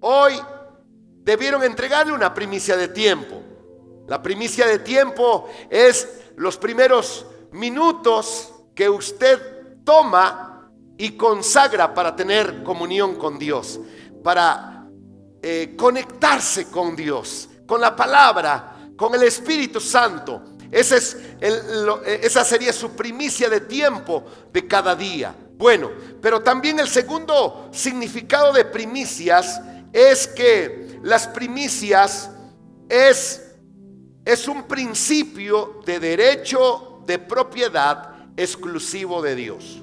hoy debieron entregarle una primicia de tiempo. La primicia de tiempo es los primeros minutos que usted toma y consagra para tener comunión con Dios, para conectarse con Dios, con la palabra, con el Espíritu Santo. Esa sería su primicia de tiempo de cada día. Bueno, pero también el segundo significado de primicias es que las primicias es un principio de derecho de propiedad exclusivo de Dios.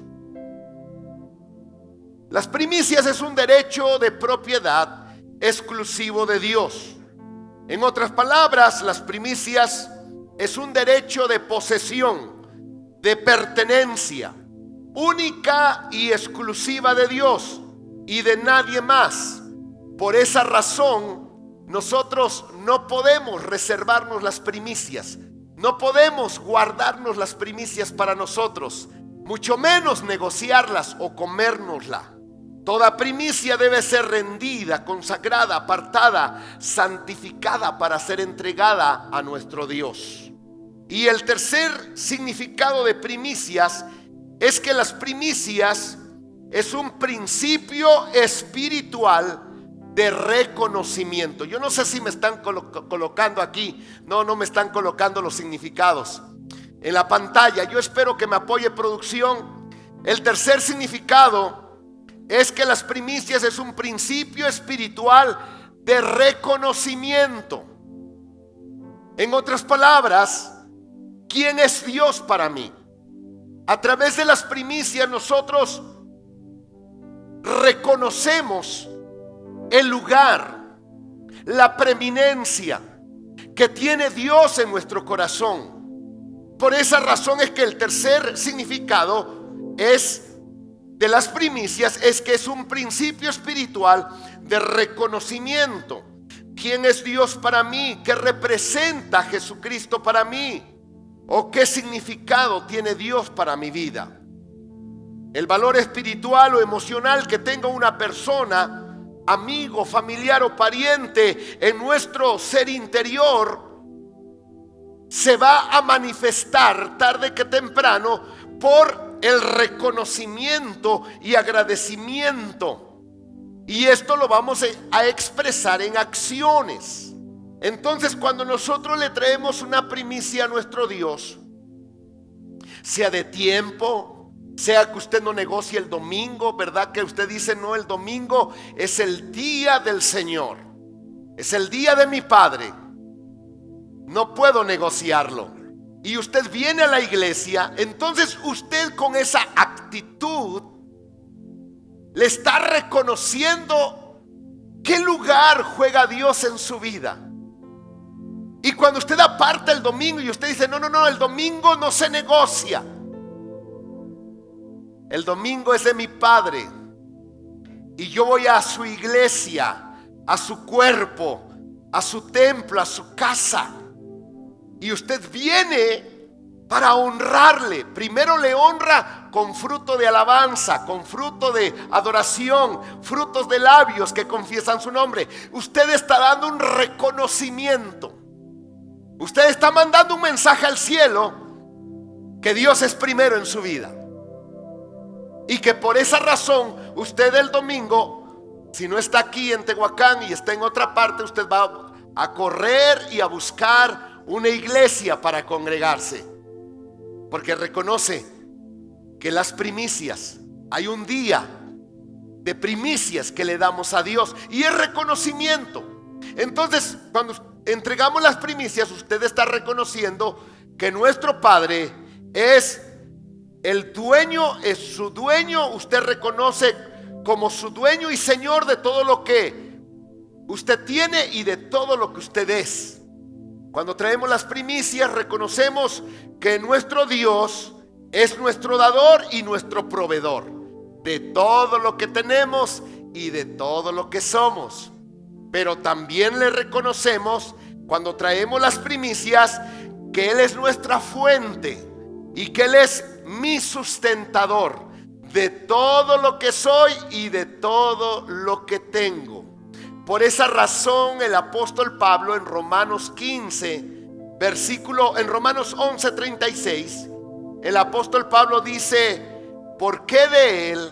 Las primicias es un derecho de propiedad exclusivo de Dios. En otras palabras, las primicias es un derecho de posesión, de pertenencia, única y exclusiva de Dios y de nadie más. Por esa razón, nosotros no podemos reservarnos las primicias, no podemos guardarnos las primicias para nosotros, mucho menos negociarlas o comérnosla. Toda primicia debe ser rendida, consagrada, apartada, santificada para ser entregada a nuestro Dios. Y el tercer significado de primicias es que las primicias es un principio espiritual de reconocimiento. Yo no sé si me están colocando aquí. No me están colocando los significados en la pantalla. Yo espero que me apoye producción. El tercer significado es que las primicias es un principio espiritual de reconocimiento. En otras palabras, ¿quién es Dios para mí? A través de las primicias nosotros reconocemos el lugar, la preeminencia que tiene Dios en nuestro corazón. Por esa razón es que el tercer significado de las primicias es que es un principio espiritual de reconocimiento. ¿Quién es Dios para mí? ¿Qué representa Jesucristo para mí? ¿O qué significado tiene Dios para mi vida? El valor espiritual o emocional que tenga una persona, amigo, familiar o pariente en nuestro ser interior se va a manifestar tarde que temprano por el reconocimiento y agradecimiento. Y esto lo vamos a expresar en acciones. Entonces, cuando nosotros le traemos una primicia a nuestro Dios, sea de tiempo, sea que usted no negocie el domingo, ¿verdad? Que usted dice, no, el domingo es el día del Señor, es el día de mi Padre, no puedo negociarlo. Y usted viene a la iglesia, entonces usted con esa actitud le está reconociendo qué lugar juega Dios en su vida. Y cuando usted aparta el domingo y usted dice, no, el domingo no se negocia, el domingo es de mi Padre y yo voy a su iglesia, a su cuerpo, a su templo, a su casa, y usted viene para honrarle. Primero le honra con fruto de alabanza, con fruto de adoración, frutos de labios que confiesan su nombre. Usted está dando un reconocimiento. Usted está mandando un mensaje al cielo que Dios es primero en su vida. Y que por esa razón usted el domingo, si no está aquí en Tehuacán y está en otra parte, usted va a correr y a buscar una iglesia para congregarse. Porque reconoce que las primicias, hay un día de primicias que le damos a Dios y es reconocimiento. Entonces, cuando entregamos las primicias, usted está reconociendo que nuestro Padre es el dueño, es su dueño. Usted reconoce como su dueño y Señor de todo lo que usted tiene y de todo lo que usted es. Cuando traemos las primicias, reconocemos que nuestro Dios es nuestro dador y nuestro proveedor de todo lo que tenemos y de todo lo que somos. Pero también le reconocemos, cuando traemos las primicias, que Él es nuestra fuente y que Él es mi sustentador de todo lo que soy y de todo lo que tengo. Por esa razón el apóstol Pablo en Romanos 15, en Romanos 11:36, el apóstol Pablo dice: porque de Él,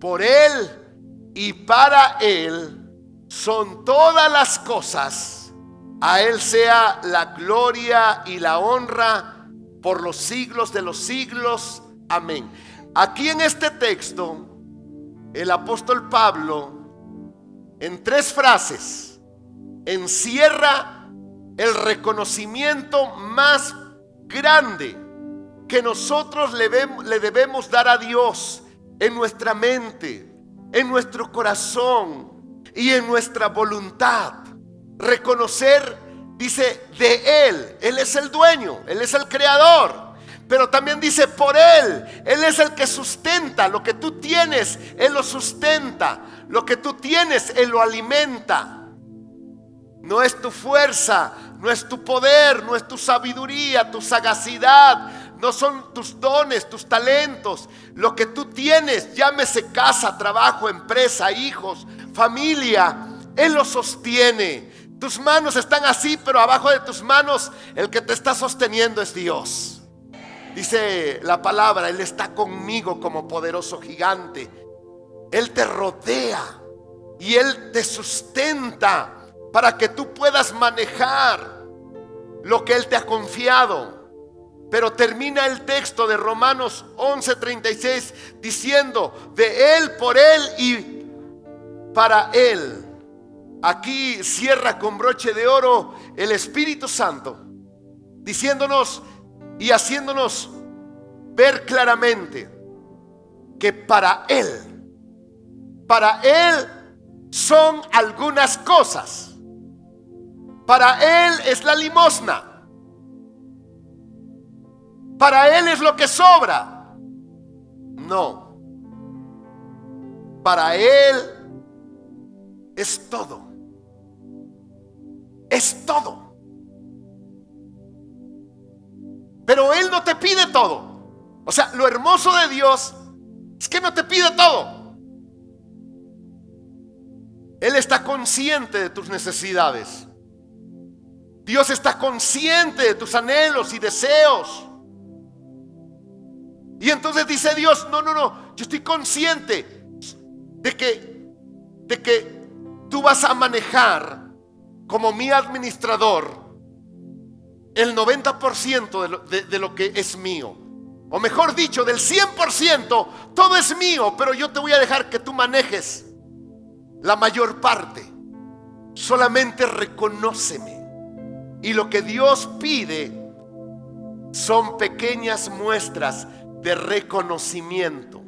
por Él y para Él son todas las cosas. A Él sea la gloria y la honra por los siglos de los siglos. Amén. Aquí en este texto, el apóstol Pablo, en 3 frases, encierra el reconocimiento más grande que nosotros le debemos dar a Dios en nuestra mente, en nuestro corazón y en nuestra voluntad. Reconocer, dice, de Él. Él es el dueño, Él es el creador. Pero también dice por Él. Él es el que sustenta. Lo que tú tienes, Él lo sustenta. Lo que tú tienes, Él lo alimenta. No es tu fuerza, no es tu poder, no es tu sabiduría, tu sagacidad, no son tus dones, tus talentos. Lo que tú tienes, llámese casa, trabajo, empresa, hijos, familia, Él lo sostiene. Tus manos están así, pero abajo de tus manos el que te está sosteniendo es Dios. Dice la palabra: Él está conmigo como poderoso gigante. Él te rodea y Él te sustenta para que tú puedas manejar lo que Él te ha confiado. Pero termina el texto de Romanos 11:36 diciendo: de Él, por Él y para Él. Aquí cierra con broche de oro el Espíritu Santo, diciéndonos y haciéndonos ver claramente que para Él son algunas cosas. Para Él es la limosna. Para Él es lo que sobra. No. Para Él es todo. Es todo. Pero Él no te pide todo. O sea, lo hermoso de Dios es que no te pide todo. Él está consciente de tus necesidades. Dios está consciente de tus anhelos y deseos. Y entonces dice Dios: no, yo estoy consciente de que tú vas a manejar como mi administrador el 90% de lo que es mío. O mejor dicho, del 100%, todo es mío, pero yo te voy a dejar que tú manejes la mayor parte. Solamente reconóceme. Y lo que Dios pide son pequeñas muestras de reconocimiento.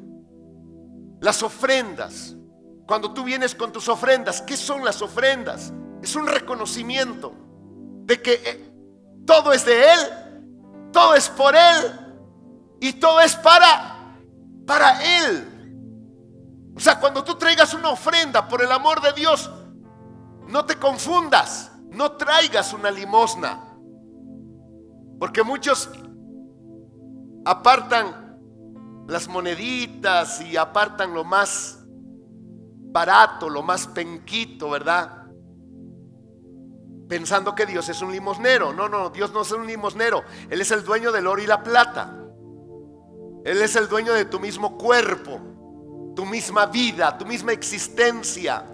Las ofrendas. Cuando tú vienes con tus ofrendas, ¿qué son las ofrendas? Es un reconocimiento de que todo es de Él, todo es por Él y todo es para Él. O sea, cuando tú traigas una ofrenda, por el amor de Dios, no te confundas. No traigas una limosna, porque muchos apartan las moneditas y apartan lo más barato, lo más penquito, ¿verdad? Pensando que Dios es un limosnero. No, Dios no es un limosnero. Él es el dueño del oro y la plata. Él es el dueño de tu mismo cuerpo, tu misma vida, tu misma existencia.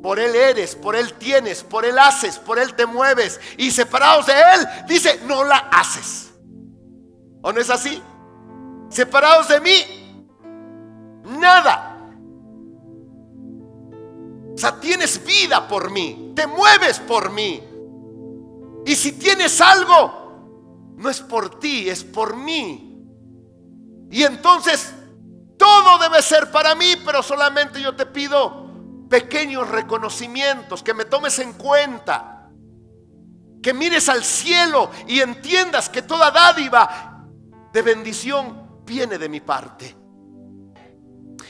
Por Él eres, por Él tienes, por Él haces, por Él te mueves. Y separados de Él, dice, no la haces. ¿O no es así? Separados de mí, nada. O sea, tienes vida por mí, te mueves por mí. Y si tienes algo, no es por ti, es por mí. Y entonces todo debe ser para mí, pero solamente yo te pido pequeños reconocimientos, que me tomes en cuenta, que mires al cielo y entiendas que toda dádiva de bendición viene de mi parte,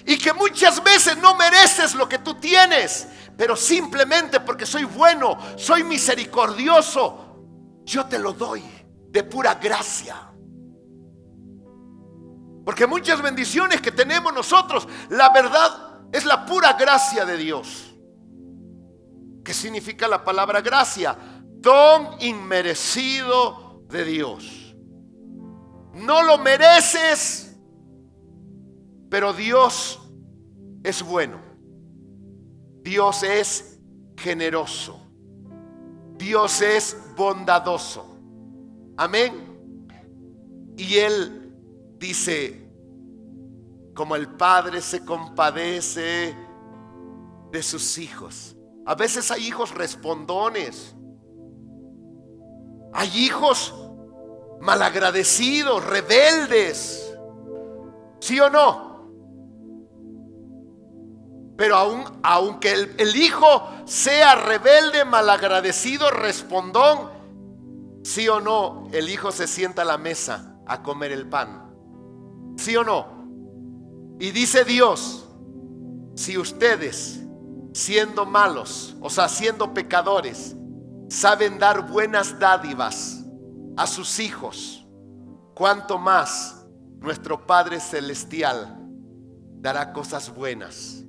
y que muchas veces no mereces lo que tú tienes, pero simplemente porque soy bueno, soy misericordioso, yo te lo doy de pura gracia. Porque muchas bendiciones que tenemos nosotros, la verdad, es la pura gracia de Dios. ¿Qué significa la palabra gracia? Don inmerecido de Dios. No lo mereces, pero Dios es bueno. Dios es generoso. Dios es bondadoso. Amén. Y Él dice, como el Padre se compadece de sus hijos. A veces hay hijos respondones. Hay hijos malagradecidos, rebeldes. ¿Sí o no? Pero aunque el hijo sea rebelde, malagradecido, respondón, ¿sí o no? El hijo se sienta a la mesa a comer el pan. ¿Sí o no? Y dice Dios, si ustedes, siendo malos, o sea, siendo pecadores, saben dar buenas dádivas a sus hijos, cuánto más nuestro Padre Celestial dará cosas buenas,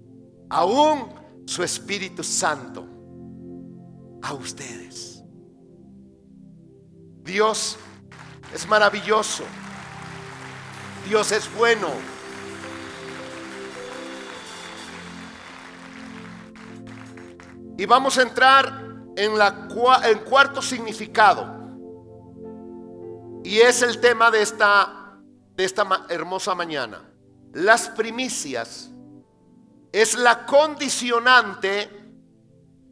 aún su Espíritu Santo, a ustedes. Dios es maravilloso. Dios es bueno. Y vamos a entrar en el cuarto significado. Y es el tema de esta hermosa mañana. Las primicias es la condicionante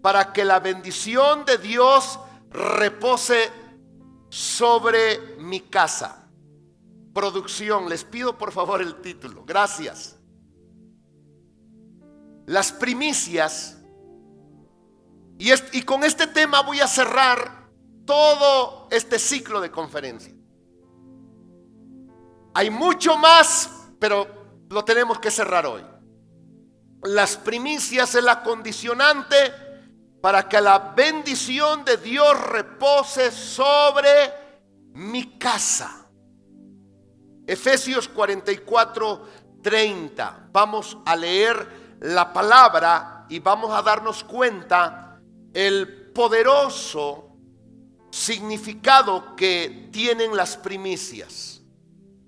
para que la bendición de Dios repose sobre mi casa. Producción, les pido por favor el título. Gracias. Las primicias. Y con este tema voy a cerrar todo este ciclo de conferencia. Hay mucho más, pero lo tenemos que cerrar hoy. Las primicias es la condicionante para que la bendición de Dios repose sobre mi casa. Efesios 44:30. Vamos a leer la palabra y vamos a darnos cuenta el poderoso significado que tienen las primicias.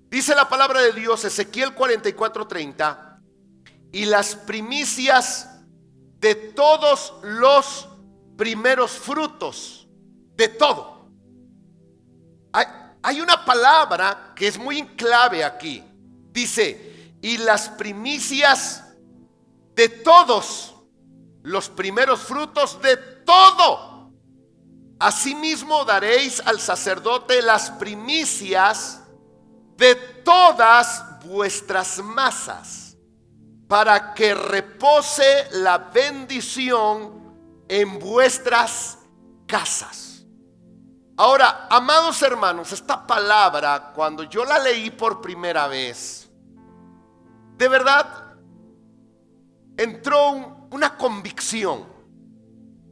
Dice la palabra de Dios, Ezequiel 44:30, y las primicias de todos los primeros frutos, de todo. Hay una palabra que es muy clave aquí. Dice, y las primicias de todos los primeros frutos de todo. Asimismo daréis al sacerdote las primicias de todas vuestras masas, para que repose la bendición en vuestras casas. Ahora, amados hermanos, esta palabra, cuando yo la leí por primera vez, de verdad entró una convicción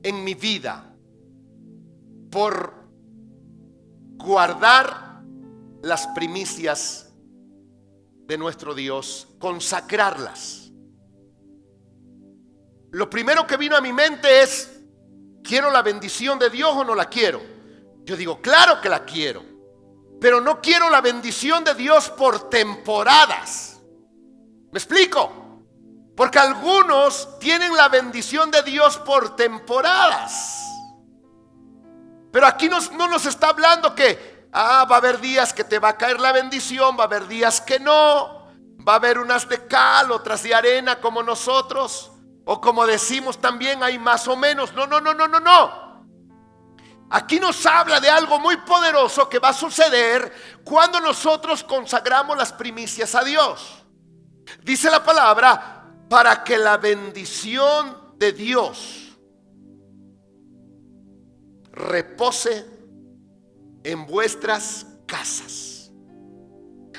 en mi vida por guardar las primicias de nuestro Dios, consagrarlas. Lo primero que vino a mi mente es, ¿quiero la bendición de Dios o no la quiero? Yo digo, claro que la quiero, pero no quiero la bendición de Dios por temporadas. ¿Me explico? Porque algunos tienen la bendición de Dios por temporadas. Pero aquí no nos está hablando que va a haber días que te va a caer la bendición, va a haber días que no, va a haber unas de cal, otras de arena como nosotros, o como decimos también hay más o menos. No. Aquí nos habla de algo muy poderoso que va a suceder cuando nosotros consagramos las primicias a Dios. Dice la palabra, para que la bendición de Dios repose en vuestras casas.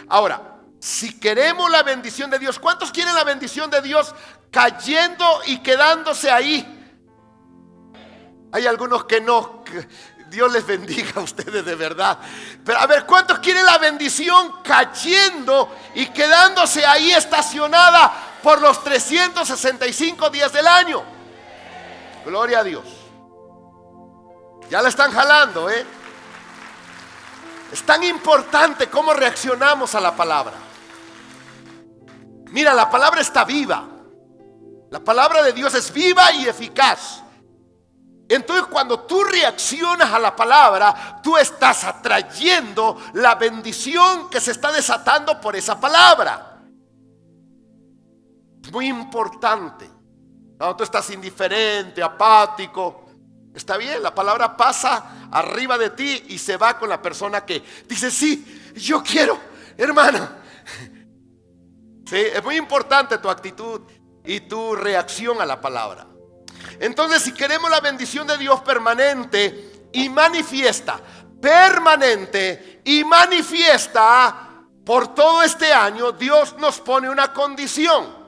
Ahora, si queremos la bendición de Dios, ¿cuántos quieren la bendición de Dios cayendo y quedándose ahí? Hay algunos que no. Dios les bendiga a ustedes de verdad. Pero a ver, ¿cuántos quieren la bendición cayendo y quedándose ahí estacionada por los 365 días del año? Gloria a Dios. Ya la están jalando, ¿eh? Es tan importante cómo reaccionamos a la palabra. Mira, la palabra está viva. La palabra de Dios es viva y eficaz. Entonces, cuando tú reaccionas a la palabra, tú estás atrayendo la bendición que se está desatando por esa palabra. Es muy importante. Cuando tú estás indiferente, apático, está bien, la palabra pasa arriba de ti y se va con la persona que dice: sí, yo quiero, hermana. Sí, es muy importante tu actitud y tu reacción a la palabra. Entonces, si queremos la bendición de Dios permanente y manifiesta, permanente y manifiesta por todo este año, Dios nos pone una condición.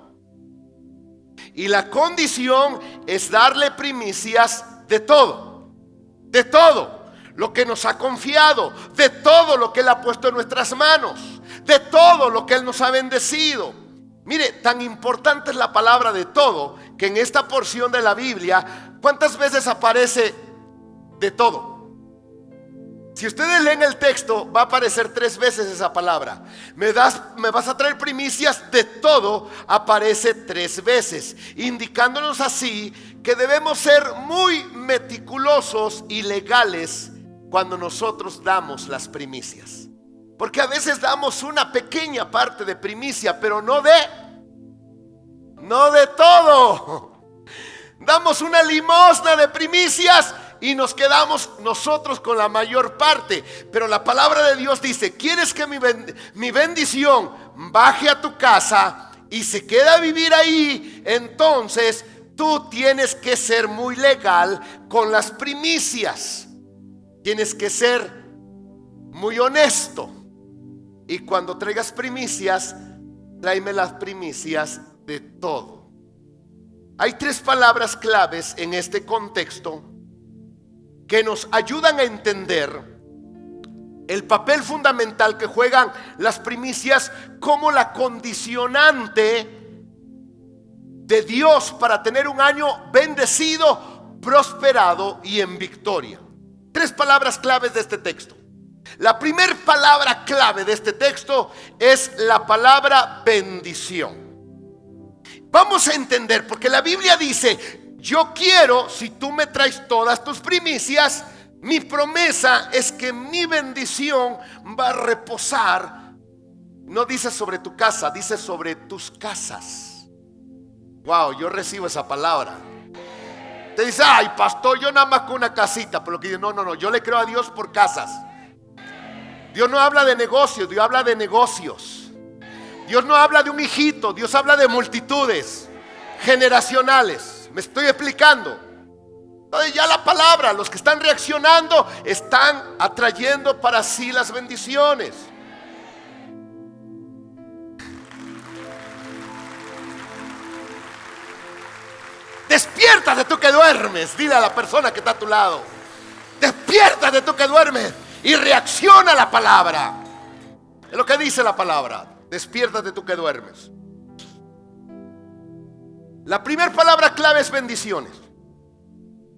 Y la condición es darle primicias de todo. De todo lo que nos ha confiado, de todo lo que Él ha puesto en nuestras manos, de todo lo que Él nos ha bendecido. Mire, tan importante es la palabra de todo, que en esta porción de la Biblia, ¿cuántas veces aparece de todo? Si ustedes leen el texto, va a aparecer 3 veces esa palabra. Me vas a traer primicias de todo, aparece 3 veces, indicándonos así que debemos ser muy meticulosos y legales cuando nosotros damos las primicias. Porque a veces damos una pequeña parte de primicia, pero no de todo. Damos una limosna de primicias y nos quedamos nosotros con la mayor parte. Pero la palabra de Dios dice: ¿quieres que mi bendición baje a tu casa y se quede a vivir ahí? Entonces tú tienes que ser muy legal con las primicias. Tienes que ser muy honesto. Y cuando traigas primicias, tráeme las primicias de todo. Hay 3 palabras claves en este contexto que nos ayudan a entender el papel fundamental que juegan las primicias como la condicionante de Dios para tener un año bendecido, prosperado y en victoria. 3 palabras claves de este texto. La primera palabra clave de este texto es la palabra bendición. Vamos a entender, porque la Biblia dice: yo quiero, si tú me traes todas tus primicias, mi promesa es que mi bendición va a reposar. No dice sobre tu casa, dice sobre tus casas. Wow, yo recibo esa palabra. Te dice: ay, pastor, yo nada más con una casita. Pero lo que dice: no, yo le creo a Dios por casas. Dios no habla de negocios, Dios habla de negocios. Dios no habla de un hijito, Dios habla de multitudes generacionales. ¿Me estoy explicando? Entonces ya la palabra, los que están reaccionando, están atrayendo para sí las bendiciones. Despiértate tú que duermes. Dile a la persona que está a tu lado: despiértate tú que duermes y reacciona a la palabra. Es lo que dice la palabra: despiértate tú que duermes. La primera palabra clave es bendiciones.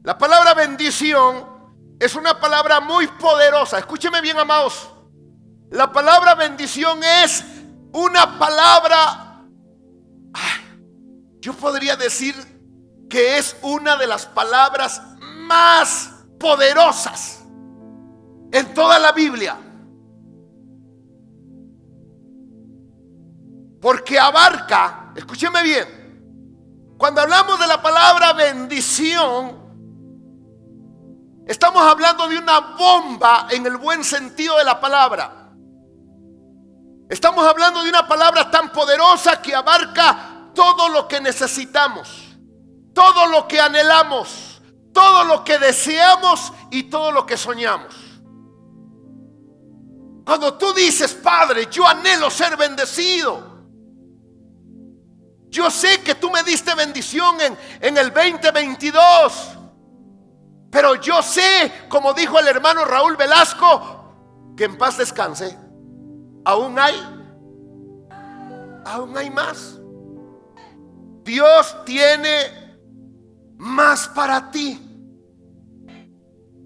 La palabra bendición es una palabra muy poderosa. Escúcheme bien, amados. La palabra bendición es una palabra, yo podría decir que es una de las palabras más poderosas en toda la Biblia. Porque abarca, escúcheme bien, cuando hablamos de la palabra bendición, estamos hablando de una bomba en el buen sentido de la palabra. Estamos hablando de una palabra tan poderosa que abarca todo lo que necesitamos, todo lo que anhelamos, todo lo que deseamos y todo lo que soñamos. Cuando tú dices: Padre, yo anhelo ser bendecido. Yo sé que tú me diste bendición en el 2022. Pero yo sé, como dijo el hermano Raúl Velasco, que en paz descanse, aún hay más. Dios tiene más para ti.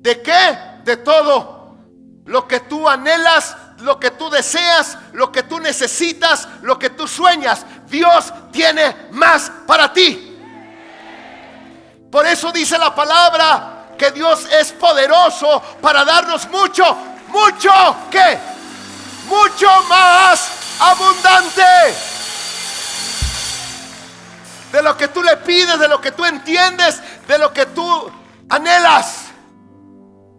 ¿De qué? De todo. Lo que tú anhelas, lo que tú deseas, lo que tú necesitas, lo que tú sueñas, Dios tiene más para ti. Por eso dice la palabra que Dios es poderoso para darnos mucho, mucho, ¿qué? Mucho más abundante de lo que tú le pides, de lo que tú entiendes, de lo que tú anhelas.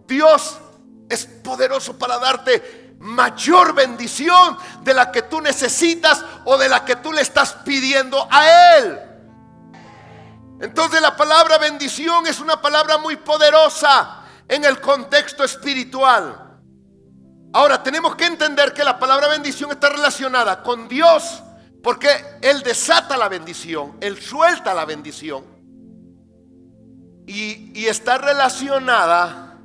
Dios es poderoso para darte mayor bendición de la que tú necesitas o de la que tú le estás pidiendo a Él. Entonces la palabra bendición es una palabra muy poderosa en el contexto espiritual. Ahora tenemos que entender que la palabra bendición está relacionada con Dios, porque Él desata la bendición, Él suelta la bendición, y está relacionada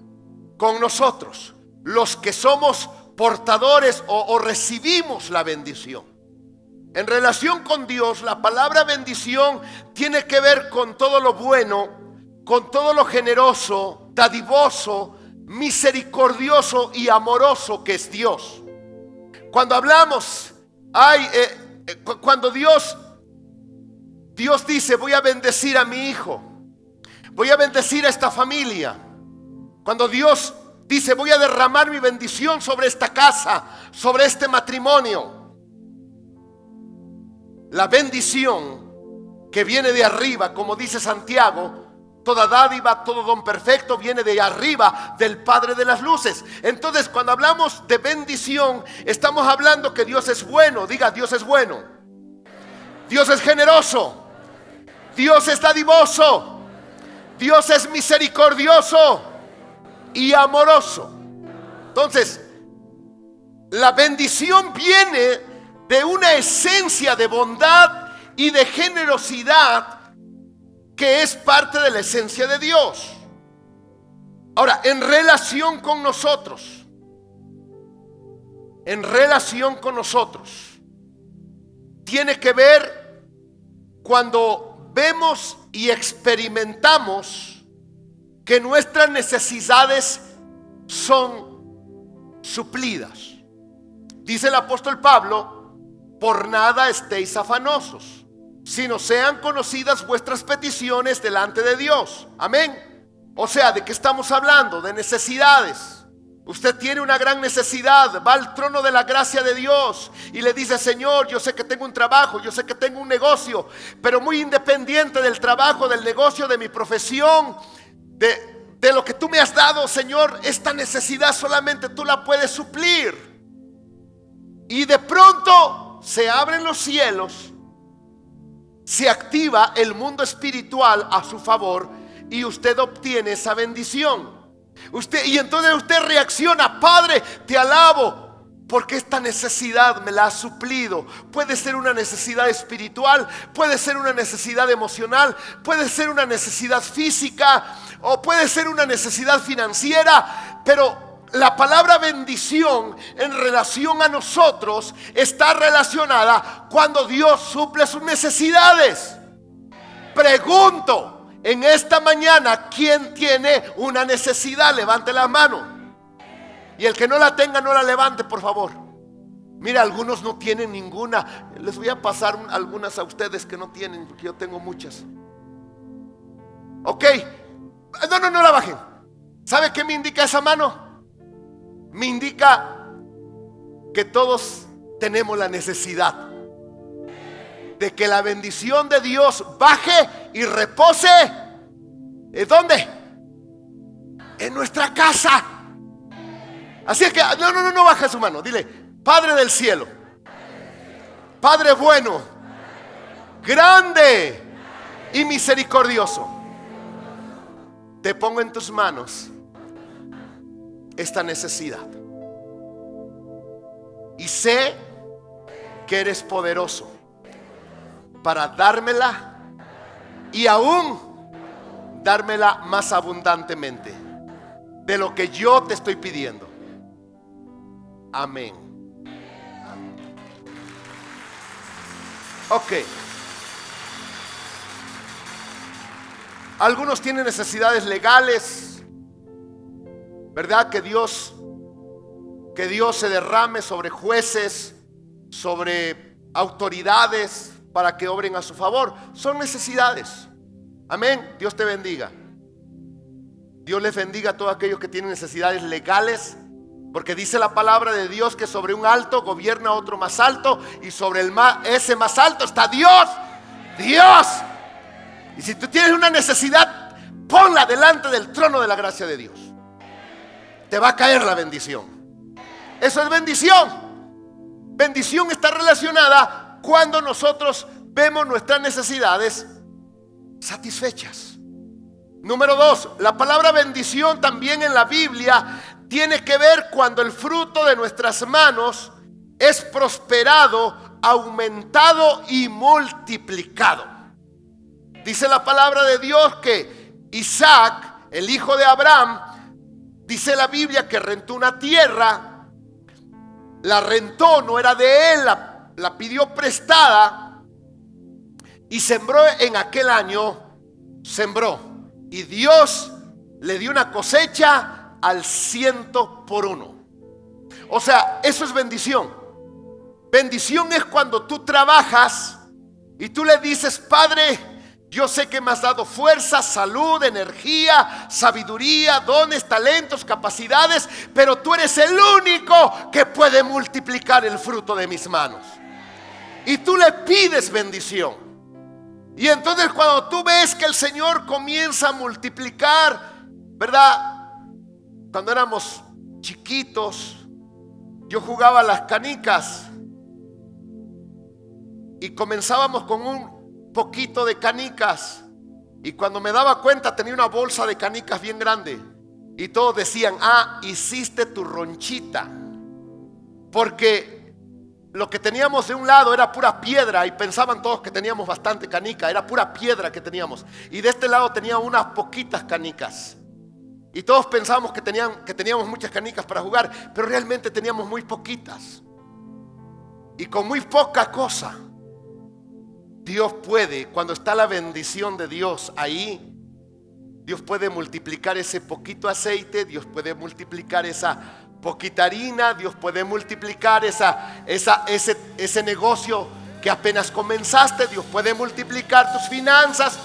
con nosotros, los que somos portadores o recibimos la bendición. En relación con Dios, la palabra bendición tiene que ver con todo lo bueno, con todo lo generoso, dadivoso, misericordioso y amoroso que es Dios. Cuando hablamos, cuando Dios dice: voy a bendecir a mi hijo, voy a bendecir a esta familia. Cuando Dios dice: voy a derramar mi bendición sobre esta casa, sobre este matrimonio. La bendición que viene de arriba, como dice Santiago, toda dádiva, todo don perfecto viene de arriba, del Padre de las luces. Entonces, cuando hablamos de bendición, estamos hablando que Dios es bueno. Diga: Dios es bueno. Dios es generoso. Dios es dadivoso. Dios es misericordioso y amoroso. Entonces, la bendición viene de una esencia de bondad y de generosidad que es parte de la esencia de Dios. Ahora, en relación con nosotros, tiene que ver cuando vemos y experimentamos que nuestras necesidades son suplidas. Dice el apóstol Pablo: por nada estéis afanosos, sino sean conocidas vuestras peticiones delante de Dios. Amén. O sea, ¿de qué estamos hablando? De necesidades. Usted tiene una gran necesidad, va al trono de la gracia de Dios y le dice: Señor, yo sé que tengo un trabajo, yo sé que tengo un negocio, pero muy independiente del trabajo, del negocio, de mi profesión, de lo que tú me has dado, Señor, esta necesidad solamente tú la puedes suplir. Y de pronto se abren los cielos, se activa el mundo espiritual a su favor y usted obtiene esa bendición. Y entonces usted reacciona: Padre, te alabo porque esta necesidad me la has suplido. Puede ser una necesidad espiritual, puede ser una necesidad emocional, puede ser una necesidad física o puede ser una necesidad financiera, pero la palabra bendición en relación a nosotros está relacionada cuando Dios suple sus necesidades. Pregunto en esta mañana: ¿quién tiene una necesidad? Levante la mano. Y el que no la tenga, no la levante, por favor. Mira, algunos no tienen ninguna. Les voy a pasar algunas a ustedes que no tienen, porque yo tengo muchas. Ok. No la bajen. ¿Sabe qué me indica esa mano? Me indica que todos tenemos la necesidad de que la bendición de Dios baje y repose. ¿En dónde? En nuestra casa. Así es que no baje su mano. Dile: Padre del cielo, Padre bueno, grande y misericordioso, te pongo en tus manos esta necesidad y sé que eres poderoso para dármela y aún dármela más abundantemente de lo que yo te estoy pidiendo. Amén. Ok. Algunos tienen necesidades legales, ¿verdad? Que Dios se derrame sobre jueces, sobre autoridades para que obren a su favor. Son necesidades. Amén. Dios te bendiga. Dios les bendiga a todos aquellos que tienen necesidades legales, porque dice la palabra de Dios que sobre un alto gobierna otro más alto, y sobre ese más alto está Dios. Dios. Y si tú tienes una necesidad, ponla delante del trono de la gracia de Dios. Te va a caer la bendición. Eso es bendición. Bendición está relacionada cuando nosotros vemos nuestras necesidades satisfechas. Número 2, la palabra bendición también en la Biblia tiene que ver cuando el fruto de nuestras manos es prosperado, aumentado y multiplicado. Dice la palabra de Dios que Isaac, el hijo de Abraham, dice la Biblia que rentó una tierra. La rentó, no era de él, la pidió prestada, y sembró en aquel año, sembró. Y Dios le dio una cosecha al 100%. O sea, eso es bendición. Bendición es cuando tú trabajas y tú le dices: Padre, yo sé que me has dado fuerza, salud, energía, sabiduría, dones, talentos, capacidades, pero tú eres el único que puede multiplicar el fruto de mis manos. Y tú le pides bendición. Y entonces cuando tú ves que el Señor comienza a multiplicar, ¿verdad? Cuando éramos chiquitos, yo jugaba a las canicas y comenzábamos con un poquito de canicas, y cuando me daba cuenta tenía una bolsa de canicas bien grande, y todos decían: ah, hiciste tu ronchita, porque lo que teníamos de un lado era pura piedra, y pensaban todos que teníamos bastante canica, era pura piedra que teníamos, y de este lado tenía unas poquitas canicas, y todos pensábamos que teníamos muchas canicas para jugar, pero realmente teníamos muy poquitas, y con muy poca cosa Dios puede, cuando está la bendición de Dios ahí, Dios puede multiplicar ese poquito aceite, Dios puede multiplicar esa poquita harina, Dios puede multiplicar ese negocio que apenas comenzaste, Dios puede multiplicar tus finanzas.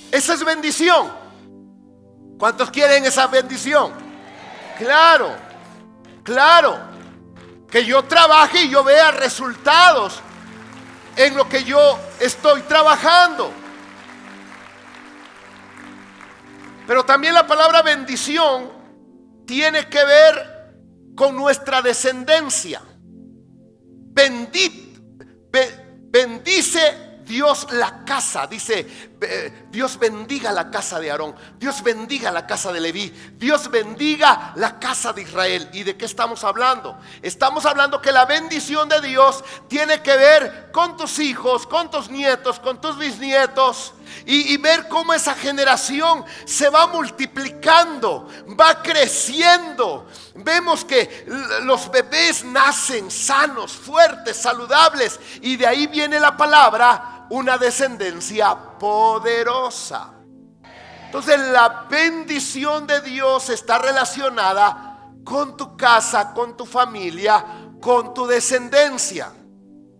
Esa es bendición. ¿Cuántos quieren esa bendición? Claro, claro. Que yo trabaje y yo vea resultados en lo que yo estoy trabajando. Pero también la palabra bendición tiene que ver con nuestra descendencia. Bendice Dios la casa, dice: Dios bendiga la casa de Aarón, Dios bendiga la casa de Leví, Dios bendiga la casa de Israel. ¿Y de qué estamos hablando? Estamos hablando que la bendición de Dios tiene que ver con tus hijos, con tus nietos, con tus bisnietos, y ver cómo esa generación se va multiplicando, va creciendo. Vemos que los bebés nacen sanos, fuertes, saludables, y de ahí viene la palabra: una descendencia poderosa. Entonces la bendición de Dios está relacionada con tu casa, con tu familia, con tu descendencia.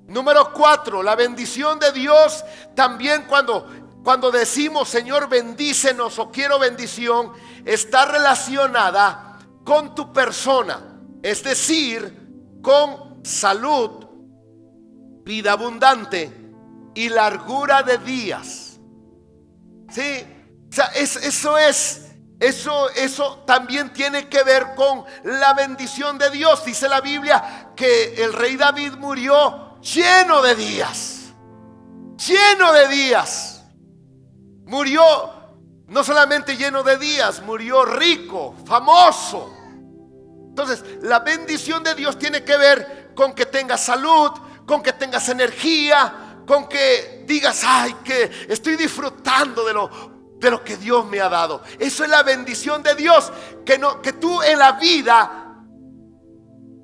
Número 4, la bendición de Dios también cuando decimos: Señor, bendícenos, o quiero bendición, está relacionada con tu persona, es decir, con salud, vida abundante y largura de días. ¿Sí? O sea, eso también tiene que ver con la bendición de Dios. Dice la Biblia que el rey David murió lleno de días. Lleno de días. Murió no solamente lleno de días, murió rico, famoso. Entonces, la bendición de Dios tiene que ver con que tengas salud, con que tengas energía, con que digas: ay, que estoy disfrutando de lo que Dios me ha dado. Eso es la bendición de Dios, que tú en la vida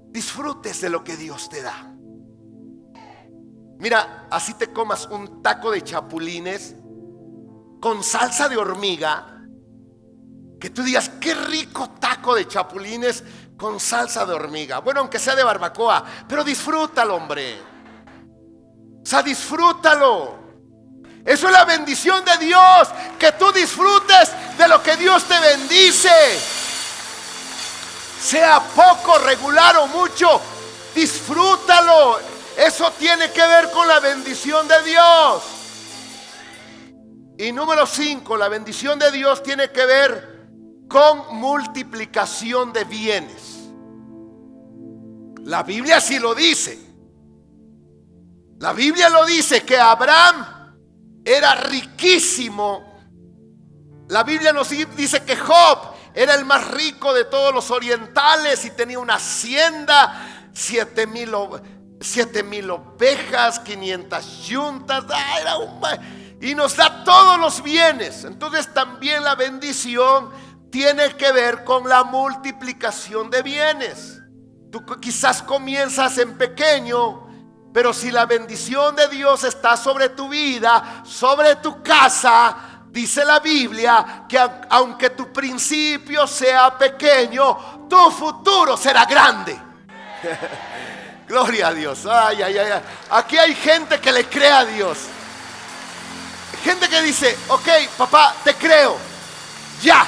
disfrutes de lo que Dios te da. Mira, así te comas un taco de chapulines con salsa de hormiga, Que tú digas, qué rico taco de chapulines con salsa de hormiga. Bueno, aunque sea de barbacoa, pero disfrútalo, hombre. O sea, disfrútalo. Eso es la bendición de Dios, que tú disfrutes de lo que Dios te bendice. Sea poco, regular o mucho, disfrútalo. Eso tiene que ver con la bendición de Dios. Y número 5, la bendición de Dios tiene que ver con multiplicación de bienes. La Biblia sí lo dice. La Biblia lo dice, que Abraham era riquísimo. La Biblia nos dice que Job era el más rico de todos los orientales y tenía una hacienda, 7,000 ovejas, 500 yuntas. Y nos da todos los bienes. Entonces también la bendición tiene que ver con la multiplicación de bienes. Tú quizás comienzas en pequeño, pero si la bendición de Dios está sobre tu vida, sobre tu casa, dice la Biblia que aunque tu principio sea pequeño, tu futuro será grande. Gloria a Dios. Ay, ay, ay. Aquí hay gente que le cree a Dios. Gente que dice, ok, papá, te creo. Ya.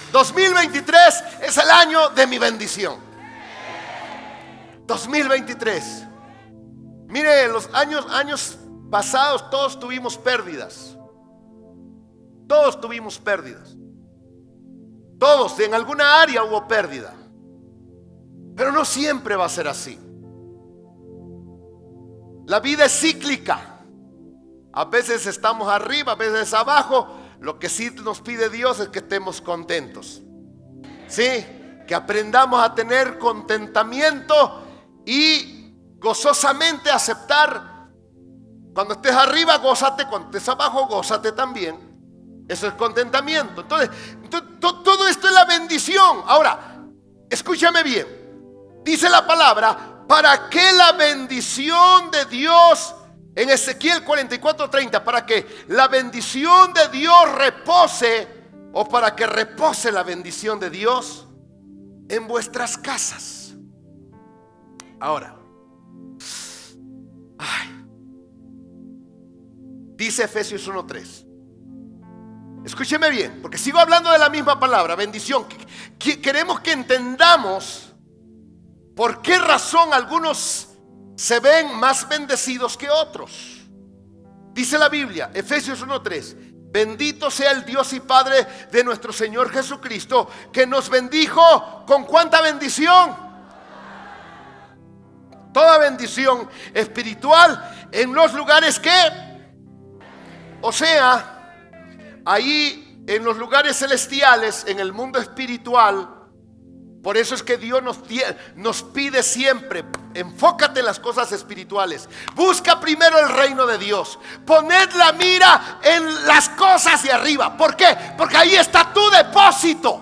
2023 es el año de mi bendición. 2023. Mire, los años pasados todos tuvimos pérdidas. Todos tuvimos pérdidas. Todos, en alguna área hubo pérdida. Pero no siempre va a ser así. La vida es cíclica. A veces estamos arriba, a veces abajo. Lo que sí nos pide Dios es que estemos contentos. Sí, que aprendamos a tener contentamiento y gozosamente aceptar. Cuando estés arriba, gózate. Cuando estés abajo, gózate también. Eso es contentamiento. Entonces, todo esto es la bendición. Ahora, escúchame bien. Dice la palabra, para que la bendición de Dios, en Ezequiel 44:30, para que la bendición de Dios repose, o para que repose la bendición de Dios en vuestras casas. Ahora, dice Efesios 1:3. Escúcheme bien, porque sigo hablando de la misma palabra, bendición. Queremos que entendamos por qué razón algunos se ven más bendecidos que otros. Dice la Biblia, Efesios 1:3. Bendito sea el Dios y Padre de nuestro Señor Jesucristo, que nos bendijo con ¿cuánta bendición? Toda bendición espiritual en los lugares que, o sea, ahí en los lugares celestiales, en el mundo espiritual. Por eso es que Dios nos pide siempre, enfócate en las cosas espirituales. Busca primero el reino de Dios. Poned la mira en las cosas de arriba. ¿Por qué? Porque ahí está tu depósito.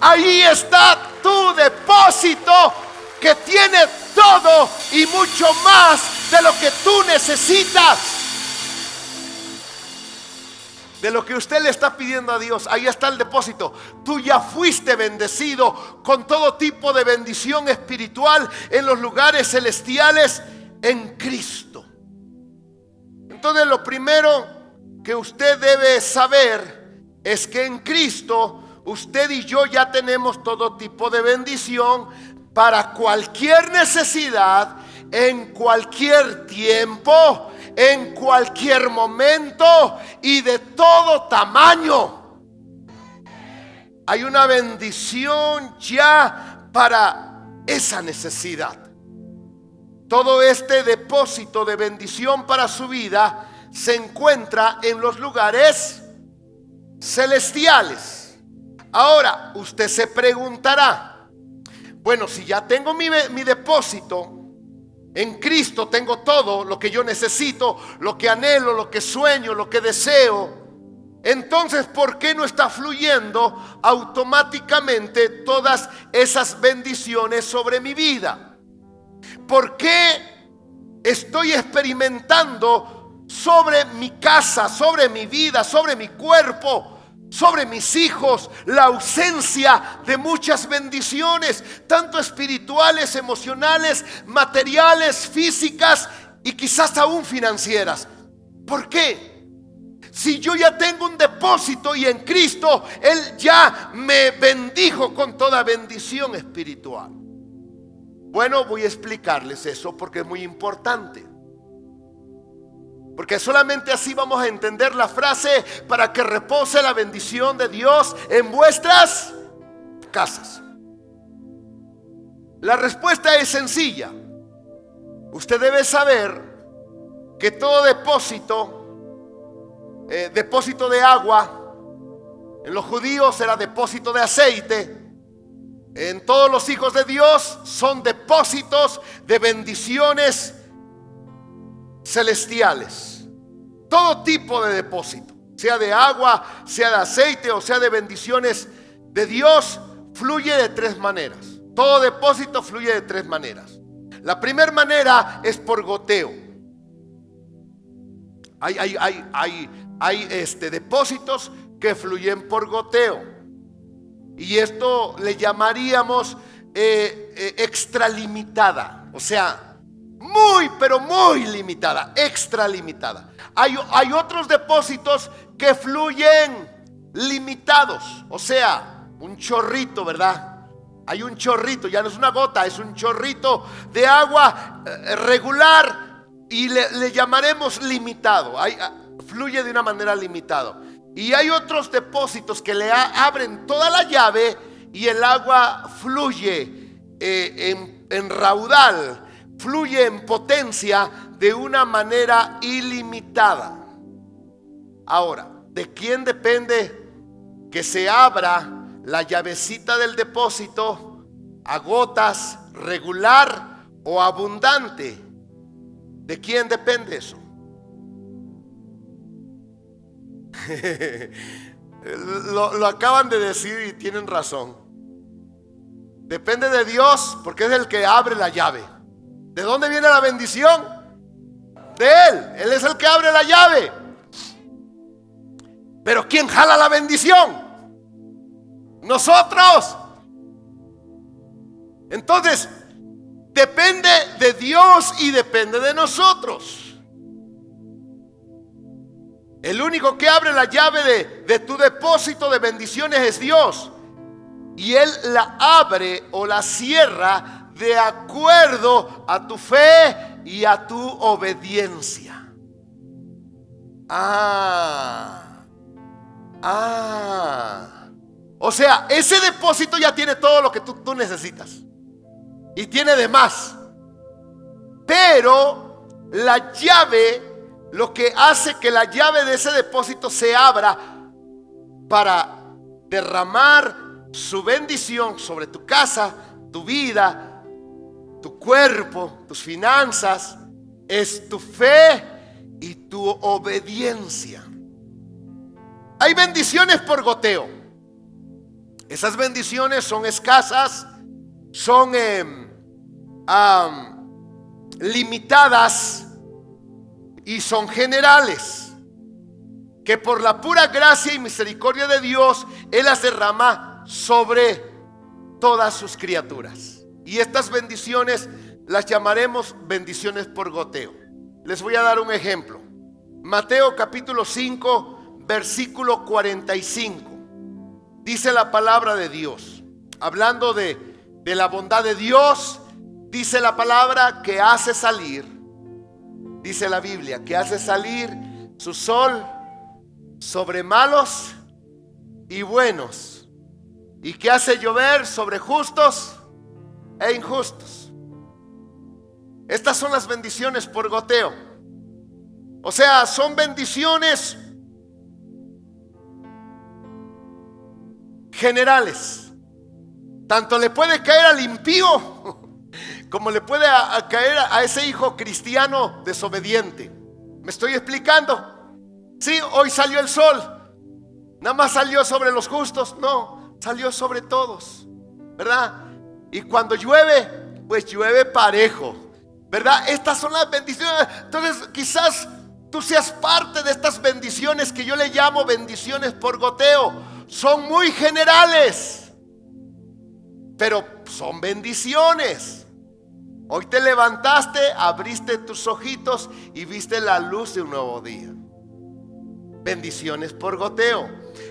Ahí está tu depósito, que tiene todo y mucho más de lo que tú necesitas. De lo que usted le está pidiendo a Dios, ahí está el depósito. Tú ya fuiste bendecido con todo tipo de bendición espiritual en los lugares celestiales en Cristo. Entonces, lo primero que usted debe saber es que en Cristo usted y yo ya tenemos todo tipo de bendición para cualquier necesidad, en cualquier tiempo, en cualquier momento y de todo tamaño. Hay una bendición ya para esa necesidad. Todo este depósito de bendición para su vida se encuentra en los lugares celestiales. Ahora, usted se preguntará, bueno, si ya tengo mi depósito en Cristo, tengo todo lo que yo necesito, lo que anhelo, lo que sueño, lo que deseo, entonces ¿por qué no está fluyendo automáticamente todas esas bendiciones sobre mi vida? ¿Por qué estoy experimentando sobre mi casa, sobre mi vida, sobre mi cuerpo, sobre mis hijos, la ausencia de muchas bendiciones, tanto espirituales, emocionales, materiales, físicas y quizás aún financieras. ¿Por qué? Si yo ya tengo un depósito y en Cristo Él ya me bendijo con toda bendición espiritual. Bueno, voy a explicarles eso porque es muy importante. Porque solamente así vamos a entender la frase: para que repose la bendición de Dios en vuestras casas. La respuesta es sencilla. Usted debe saber que todo depósito de agua, en los judíos era depósito de aceite. En todos los hijos de Dios son depósitos de bendiciones celestiales. Todo tipo de depósito, sea de agua, sea de aceite o sea de bendiciones de Dios, fluye de tres maneras. Todo depósito fluye de tres maneras. La primera manera es por goteo. Hay depósitos que fluyen por goteo, y esto le llamaríamos extralimitada, o sea, muy pero muy limitada, extralimitada. Hay otros depósitos que fluyen limitados, o sea, un chorrito, ¿verdad? Hay un chorrito, ya no es una gota, es un chorrito de agua regular, y le llamaremos limitado. Fluye de una manera limitada. Y hay otros depósitos que le abren toda la llave y el agua fluye en raudal, fluye en potencia de una manera ilimitada. Ahora, ¿de quién depende que se abra la llavecita del depósito a gotas, regular o abundante? ¿De quién depende eso? Lo acaban de decir y tienen razón. Depende de Dios, porque es el que abre la llave. ¿De dónde viene la bendición? De Él. Él es el que abre la llave. Pero ¿quién jala la bendición? Nosotros. Entonces, depende de Dios y depende de nosotros. El único que abre la llave de tu depósito de bendiciones es Dios. Y Él la abre o la cierra de acuerdo a tu fe y a tu obediencia. O sea, ese depósito ya tiene todo lo que tú necesitas. Y tiene de más. Pero la llave, lo que hace que la llave de ese depósito se abra para derramar su bendición sobre tu casa, tu vida, tu cuerpo, tus finanzas, es tu fe y tu obediencia. Hay bendiciones por goteo. Esas bendiciones son escasas, son limitadas y son generales, que por la pura gracia y misericordia de Dios Él las derrama sobre todas sus criaturas. Y estas bendiciones las llamaremos bendiciones por goteo. Les voy a dar un ejemplo. Mateo capítulo 5 versículo 45. Dice la palabra de Dios, hablando de la bondad de Dios. Dice la palabra que hace salir, dice la Biblia, que hace salir su sol sobre malos y buenos, y que hace llover sobre justos e injustos. Estas son las bendiciones por goteo. O sea, son bendiciones generales. Tanto le puede caer al impío como le puede caer a ese hijo cristiano desobediente. ¿Me estoy explicando? Sí, hoy salió el sol. Nada más salió sobre los justos. No, salió sobre todos, ¿verdad? Y cuando llueve, pues llueve parejo, ¿verdad? Estas son las bendiciones. Entonces quizás tú seas parte de estas bendiciones que yo le llamo bendiciones por goteo. Son muy generales, pero son bendiciones. Hoy te levantaste, abriste tus ojitos y viste la luz de un nuevo día. Bendiciones por goteo.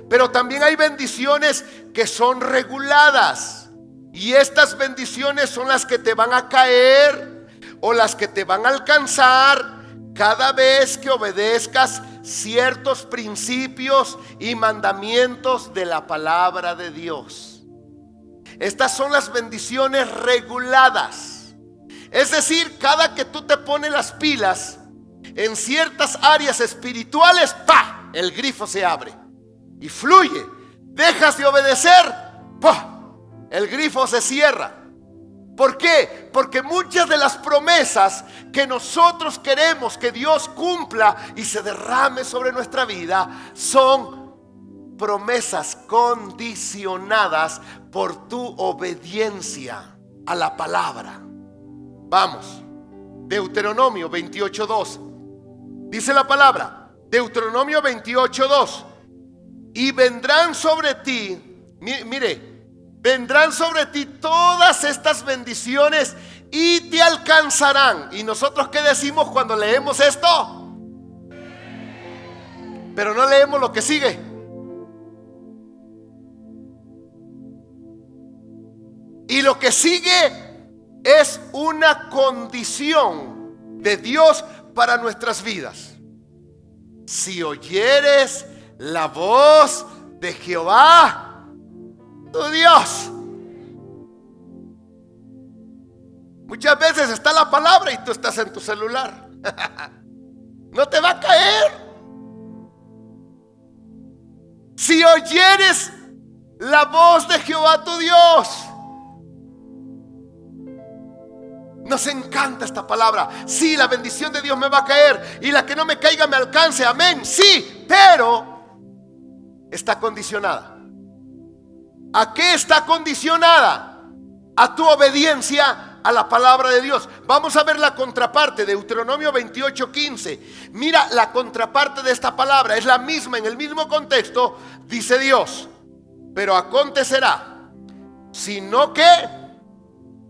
Pero también hay bendiciones que son reguladas. Y estas bendiciones son las que te van a caer o las que te van a alcanzar cada vez que obedezcas ciertos principios y mandamientos de la palabra de Dios. Estas son las bendiciones reguladas. Es decir, cada que tú te pones las pilas en ciertas áreas espirituales, ¡pah!, el grifo se abre y fluye. Dejas de obedecer, ¡pah!, el grifo se cierra. ¿Por qué? Porque muchas de las promesas que nosotros queremos que Dios cumpla y se derrame sobre nuestra vida son promesas condicionadas por tu obediencia a la palabra. Vamos, Deuteronomio 28:2. Dice la palabra, Deuteronomio 28:2. Y vendrán sobre ti, mire, vendrán sobre ti todas estas bendiciones y te alcanzarán. ¿Y nosotros qué decimos cuando leemos esto? Pero no leemos lo que sigue. Y lo que sigue es una condición de Dios para nuestras vidas. Si oyeres la voz de Jehová, tu Dios. Muchas veces está la palabra y tú estás en tu celular. No te va a caer. Si oyeres la voz de Jehová tu Dios. Nos encanta esta palabra. Sí, la bendición de Dios me va a caer y la que no me caiga me alcance. Amén. Sí, pero está condicionada. ¿A qué está condicionada? A tu obediencia a la palabra de Dios. Vamos a ver la contraparte, Deuteronomio 28:15. Mira, la contraparte de esta palabra es la misma, en el mismo contexto. Dice Dios: pero acontecerá, sino que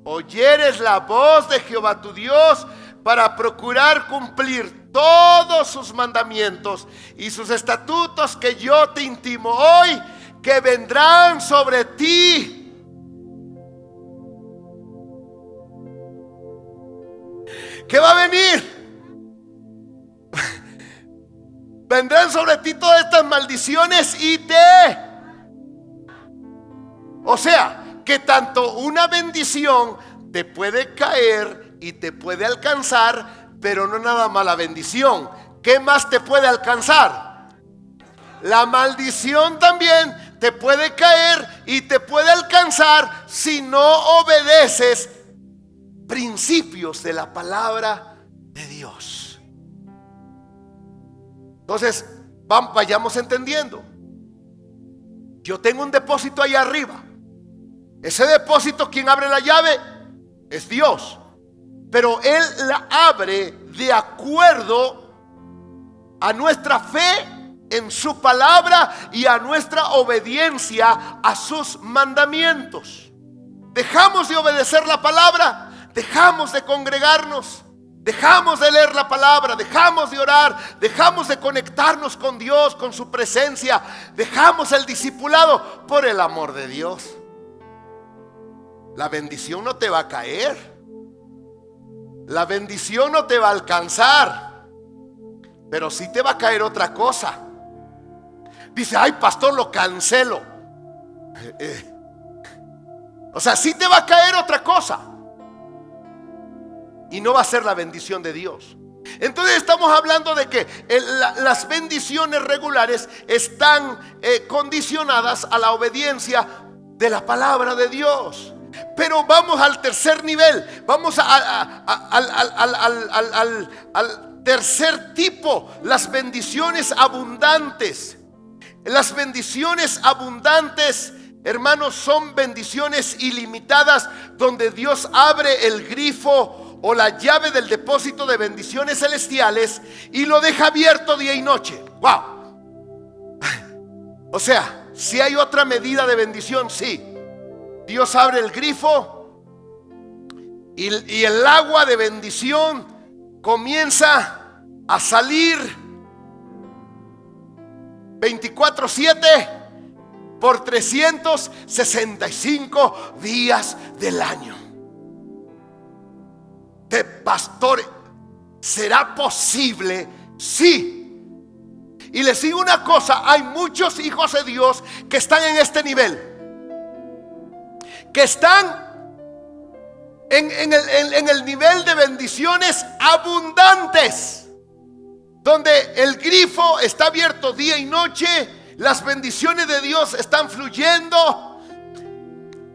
oyeres la voz de Jehová tu Dios para procurar cumplir todos sus mandamientos y sus estatutos que yo te intimo hoy, que vendrán sobre ti. ¿Qué va a venir? Vendrán sobre ti todas estas maldiciones y o sea, que tanto una bendición te puede caer y te puede alcanzar, pero no nada más la bendición. ¿Qué más te puede alcanzar? La maldición también te puede caer y te puede alcanzar si no obedeces principios de la palabra de Dios. Entonces, vayamos entendiendo. Yo tengo un depósito ahí arriba. Ese depósito, quien abre la llave es Dios, pero Él la abre de acuerdo a nuestra fe en su palabra y a nuestra obediencia a sus mandamientos. Dejamos de obedecer la palabra, dejamos de congregarnos, dejamos de leer la palabra, dejamos de orar, dejamos de conectarnos con Dios, con su presencia, dejamos el discipulado por el amor de Dios. La bendición no te va a caer. La bendición no te va a alcanzar. Pero sí te va a caer otra cosa. Dice: ay, pastor, lo cancelo. O sea, sí te va a caer otra cosa. Y no va a ser la bendición de Dios. Entonces estamos hablando de que las bendiciones regulares están condicionadas a la obediencia de la palabra de Dios. Pero vamos al tercer nivel. Vamos al tercer tipo: las bendiciones abundantes. Las bendiciones abundantes, hermanos, son bendiciones ilimitadas, donde Dios abre el grifo o la llave del depósito de bendiciones celestiales y lo deja abierto día y noche. ¡Wow! O sea, si hay otra medida de bendición, sí. Dios abre el grifo y el agua de bendición comienza a salir 24/7 por 365 días del año. De pastor, ¿será posible? Sí. Y les digo una cosa, hay muchos hijos de Dios que están en este nivel, que están en el nivel de bendiciones abundantes, donde el grifo está abierto día y noche. Las bendiciones de Dios están fluyendo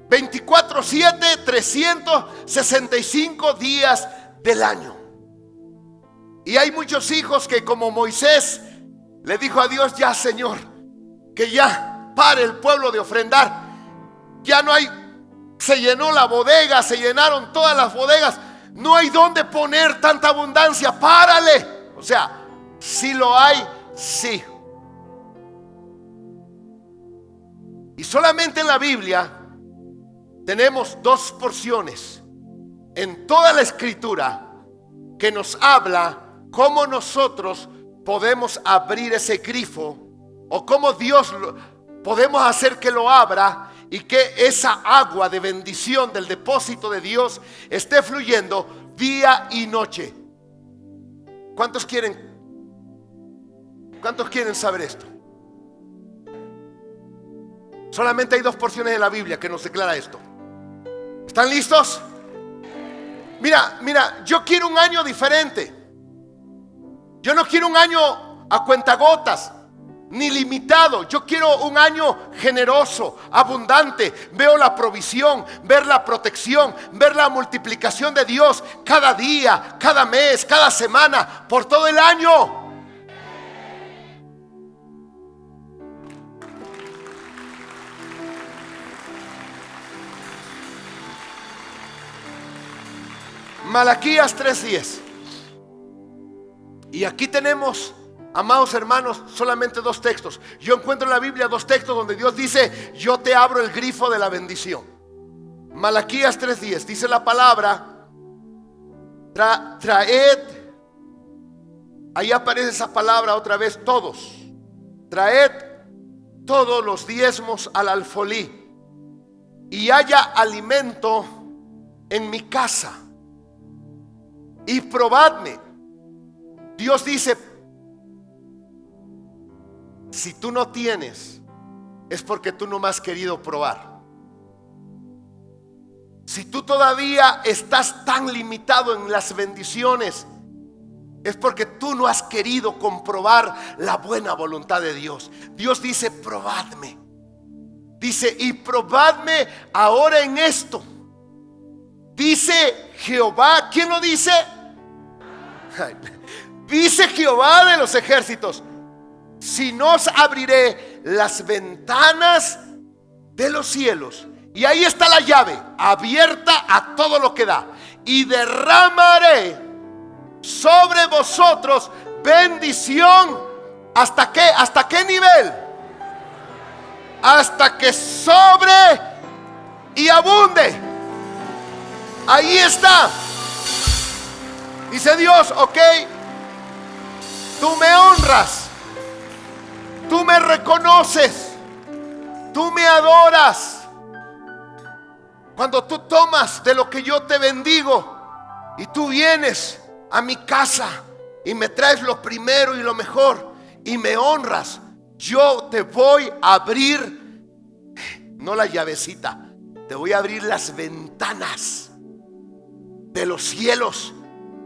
24/7, 365 días del año. Y hay muchos hijos que, como Moisés, le dijo a Dios: ya, Señor, que ya pare el pueblo de ofrendar. Ya no hay, se llenó la bodega, se llenaron todas las bodegas, no hay dónde poner tanta abundancia, párale. O sea, si lo hay, sí. Y solamente en la Biblia tenemos 2 porciones en toda la Escritura que nos habla cómo nosotros podemos abrir ese grifo, o cómo Dios podemos hacer que lo abra y que esa agua de bendición del depósito de Dios esté fluyendo día y noche. ¿Cuántos quieren saber esto? Solamente hay 2 porciones de la Biblia que nos declara esto. ¿Están listos? Mira, yo quiero un año diferente. Yo no quiero un año a cuentagotas, ni limitado. Yo quiero un año generoso, abundante. Veo la provisión, ver la protección, ver la multiplicación de Dios cada día, cada mes, cada semana, por todo el año. Malaquías 3:10. Y aquí tenemos, amados hermanos, solamente 2 textos. Yo encuentro en la Biblia 2 textos donde Dios dice: yo te abro el grifo de la bendición. Malaquías 3:10 dice la palabra: traed. Ahí aparece esa palabra otra vez, todos. Traed todos los diezmos al alfolí, y haya alimento en mi casa, y probadme. Dios dice: si tú no tienes, es porque tú no me has querido probar. Si tú todavía estás tan limitado en las bendiciones, es porque tú no has querido comprobar la buena voluntad de Dios. Dios dice: probadme. Dice: y probadme ahora en esto. Dice Jehová. ¿Quién lo dice? Dice Jehová de los ejércitos: si no os abriré las ventanas de los cielos. Y ahí está la llave abierta a todo lo que da. Y derramaré sobre vosotros bendición. ¿Hasta qué? ¿Hasta qué nivel? Hasta que sobre y abunde. Ahí está. Dice Dios: ok, tú me honras, tú me reconoces, tú me adoras. Cuando tú tomas de lo que yo te bendigo y tú vienes a mi casa y me traes lo primero y lo mejor y me honras, yo te voy a abrir, no la llavecita, te voy a abrir las ventanas de los cielos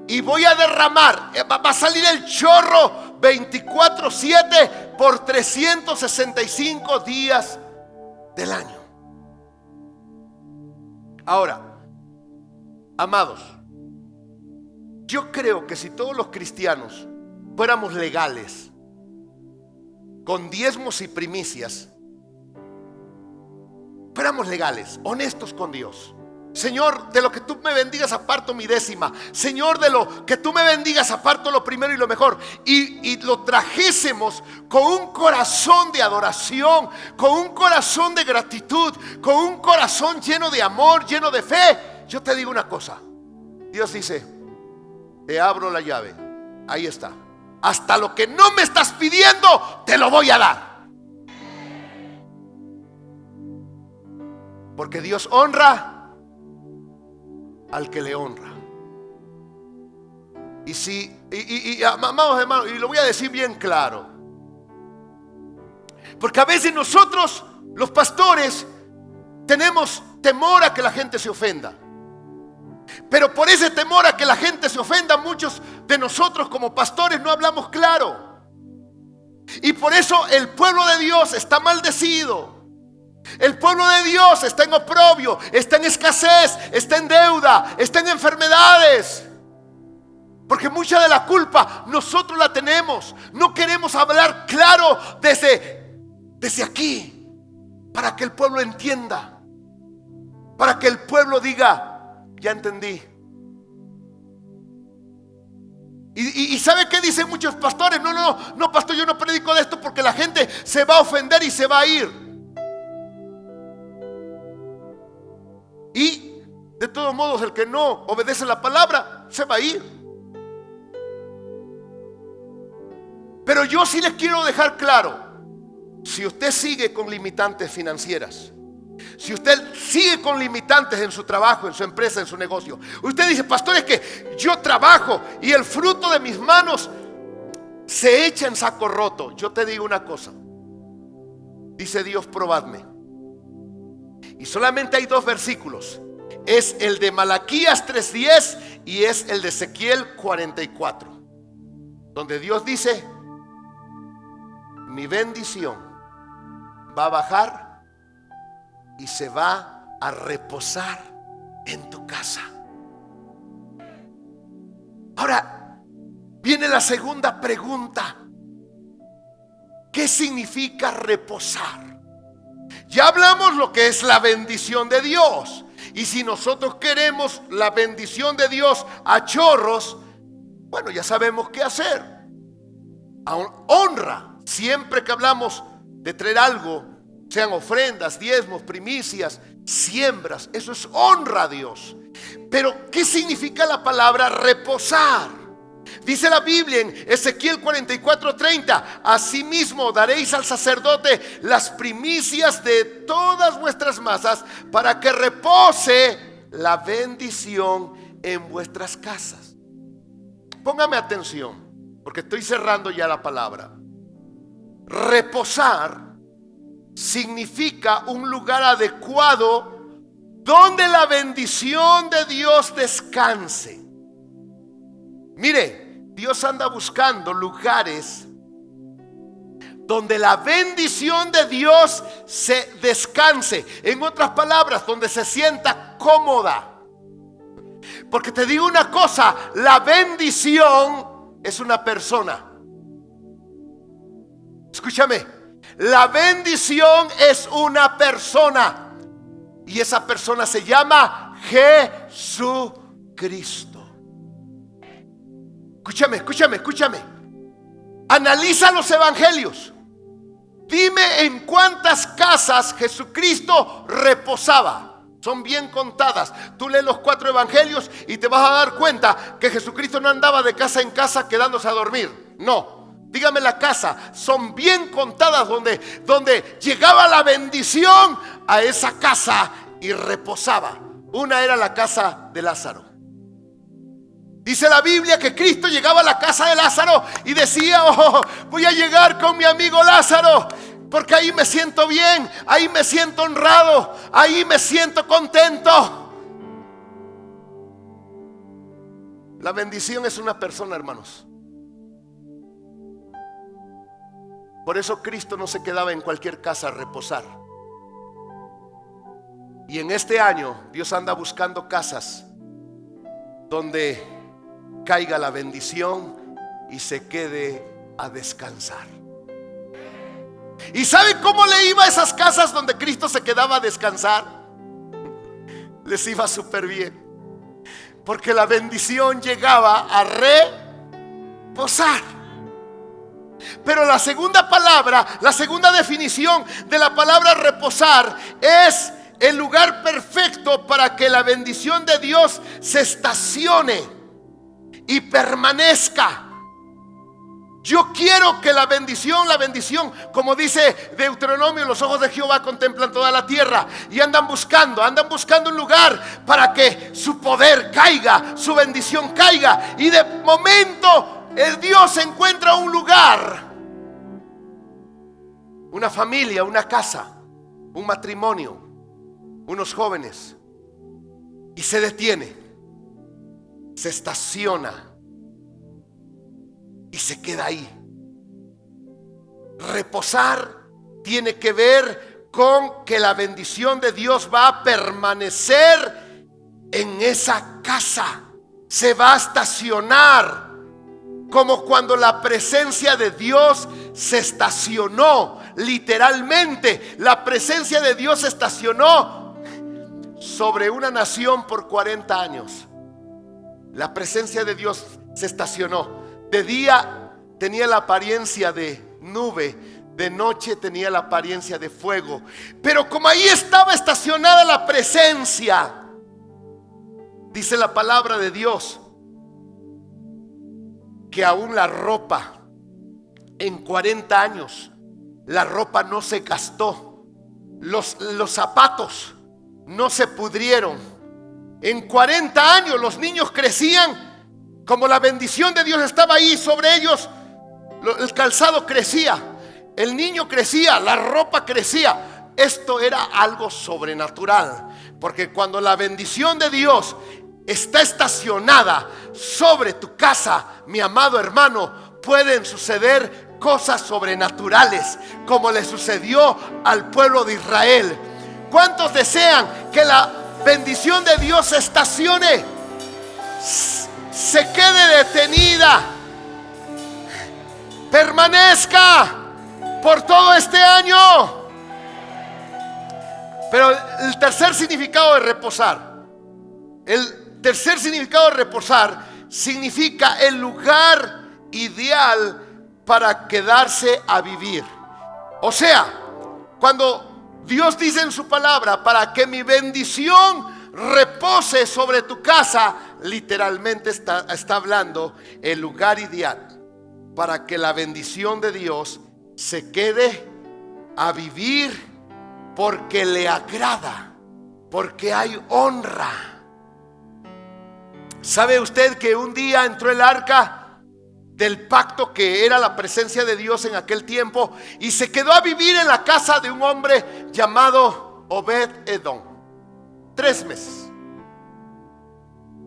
y voy a derramar, va a salir el chorro 24/7 por 365 días del año. Ahora, amados, yo creo que si todos los cristianos fuéramos legales, con diezmos y primicias, fuéramos legales, honestos con Dios, Señor, de lo que tú me bendigas aparto mi décima. Señor, de lo que tú me bendigas aparto lo primero y lo mejor. Y lo trajésemos con un corazón de adoración, con un corazón de gratitud, con un corazón lleno de amor, lleno de fe. Yo te digo una cosa. Dios dice, te abro la llave. Ahí está. Hasta lo que no me estás pidiendo, te lo voy a dar. Porque Dios honra al que le honra. Y si, amados hermanos, y lo voy a decir bien claro, porque a veces nosotros, los pastores, tenemos temor a que la gente se ofenda. Pero por ese temor a que la gente se ofenda, muchos de nosotros como pastores no hablamos claro. Y por eso el pueblo de Dios está maldecido. El pueblo de Dios está en oprobio, está en escasez, está en deuda, está en enfermedades. Porque mucha de la culpa nosotros la tenemos. No queremos hablar claro desde aquí, para que el pueblo entienda, para que el pueblo diga, ya entendí. Y ¿sabe qué dicen muchos pastores? No, pastor, yo no predico de esto porque la gente se va a ofender y se va a ir. Y de todos modos, el que no obedece la palabra se va a ir. Pero yo sí les quiero dejar claro, si usted sigue con limitantes financieras, si usted sigue con limitantes en su trabajo, en su empresa, en su negocio, usted dice, pastor, es que yo trabajo y el fruto de mis manos se echa en saco roto. Yo te digo una cosa, dice Dios, probadme. Y solamente hay dos versículos. Es el de Malaquías 3:10 y es el de Ezequiel 44, donde Dios dice, mi bendición va a bajar y se va a reposar en tu casa. Ahora viene la segunda pregunta. ¿Qué significa reposar? Ya hablamos lo que es la bendición de Dios. Y si nosotros queremos la bendición de Dios a chorros, bueno, ya sabemos qué hacer. Honra. Siempre que hablamos de traer algo, sean ofrendas, diezmos, primicias, siembras, eso es honra a Dios. Pero ¿qué significa la palabra reposar? Dice la Biblia en Ezequiel 44:30, asimismo daréis al sacerdote las primicias de todas vuestras masas para que repose la bendición en vuestras casas. Póngame atención, porque estoy cerrando ya la palabra. Reposar significa un lugar adecuado donde la bendición de Dios descanse. Mire, Dios anda buscando lugares donde la bendición de Dios se descanse. En otras palabras, donde se sienta cómoda. Porque te digo una cosa, la bendición es una persona. Escúchame, la bendición es una persona. Y esa persona se llama Jesucristo. Escúchame. Analiza los evangelios. Dime en cuántas casas Jesucristo reposaba. Son bien contadas. Tú lees los 4 evangelios y te vas a dar cuenta que Jesucristo no andaba de casa en casa quedándose a dormir. No. Dígame la casa. Son bien contadas donde llegaba la bendición a esa casa y reposaba. Una era la casa de Lázaro. Dice la Biblia que Cristo llegaba a la casa de Lázaro y decía, voy a llegar con mi amigo Lázaro, porque ahí me siento bien, ahí me siento honrado, ahí me siento contento. La bendición es una persona, hermanos. Por eso Cristo no se quedaba en cualquier casa a reposar. Y en este año Dios anda buscando casas donde caiga la bendición y se quede a descansar. ¿Y sabe cómo le iba a esas casas donde Cristo se quedaba a descansar? les iba súper bien. Porque la bendición llegaba a reposar. Pero la segunda palabra, la segunda definición de la palabra reposar es el lugar perfecto para que la bendición de Dios se estacione y permanezca. Yo quiero que la bendición, como dice Deuteronomio, los ojos de Jehová contemplan toda la tierra y andan buscando un lugar para que su poder caiga, su bendición caiga. Y de momento el Dios encuentra un lugar, una familia, una casa, un matrimonio, unos jóvenes, y se detiene, se estaciona y se queda ahí. Reposar tiene que ver con que la bendición de Dios va a permanecer en esa casa, se va a estacionar, como cuando la presencia de Dios se estacionó. Literalmente, la presencia de Dios se estacionó sobre una nación por 40 años. La presencia de Dios se estacionó. De día tenía la apariencia de nube, de noche tenía la apariencia de fuego. Pero como ahí estaba estacionada la presencia, dice la palabra de Dios, que aún la ropa, en 40 años, la ropa no se gastó, los zapatos no se pudrieron. En 40 años los niños crecían. Como la bendición de Dios estaba ahí sobre ellos, el calzado crecía, el niño crecía, la ropa crecía. Esto era algo sobrenatural, porque cuando la bendición de Dios está estacionada sobre tu casa, mi amado hermano, pueden suceder cosas sobrenaturales, como le sucedió al pueblo de Israel. ¿Cuántos desean que la bendición de Dios se estacione, se quede detenida, permanezca por todo este año? Pero el tercer significado de reposar, significa el lugar ideal para quedarse a vivir. O sea, cuando Dios dice en su palabra, para que mi bendición repose sobre tu casa, literalmente está hablando el lugar ideal para que la bendición de Dios se quede a vivir, porque le agrada, porque hay honra. ¿Sabe usted que un día entró el arca del pacto, que era la presencia de Dios en aquel tiempo, y se quedó a vivir en la casa de un hombre llamado Obed-Edom? 3 meses.